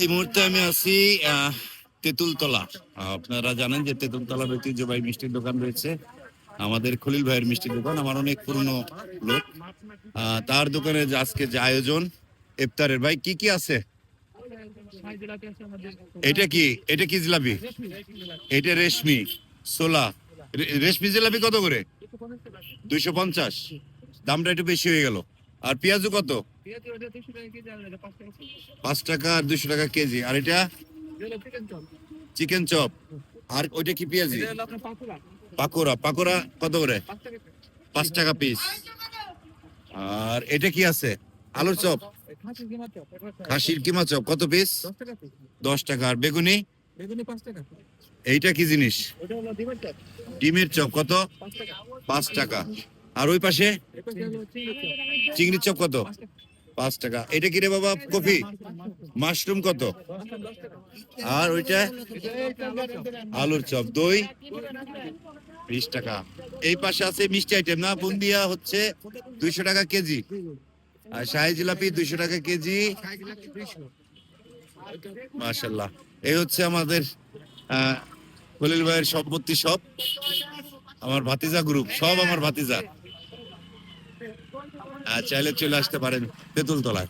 এই মুহূর্তে আমি আছি তেঁতুলতলা। আপনারা জানেন যে তেঁতুলতলার ঐতিহ্যবাহী মিষ্টির দোকান রয়েছে আমাদের খলিল ভাইয়ের মিষ্টির দোকান। আমার অনেক পুরনো লোক। তার দোকানে আজকে যে আয়োজন ইফতারের, ভাই কি কি আছে? এটা কি, এটা কি জিলাপি? এটা রেশমি ছোলা। রেশমি জিলাপি কত করে? 250। দামটা একটু বেশি হয়ে গেল। আর পেঁয়াজু কত? 5 টাকা আর 200 টাকা কেজি। আর এটা চিকেন চপ। আর ওইটা কি পেঁয়াজি? পাকোড়া। পাকোড়া কত করে? 5 টাকা পিস। আর এটা কি আছে? আলুর চপ, খাসির কিমা চপ কত পিস? 10 টাকা। আর বেগুনি? এইটা কি জিনিস? ডিমের চপ কত? 5 টাকা। আর ওই পাশে চিংড়ির চপ কত? 5 টাকা। এটা কি রে বাবা? কফি মাশরুম কত? আর ওইটা আলুর চপ। দই 20 টাকা। এই পাশে আছে মিষ্টি আইটেম না, বুন্দিয়া হচ্ছে 200 টাকা কেজি। আর শাহী জিলাপি 200 টাকা কেজি। মাশাআল্লাহ। এই হচ্ছে আমাদের খলিল ভাইয়ের সম্পত্তি সব। আমার ভাতিজা গ্রুপ সব আমার ভাতিজা। চাইলে চলে আসতে পারেন তেঁতুলতলায়।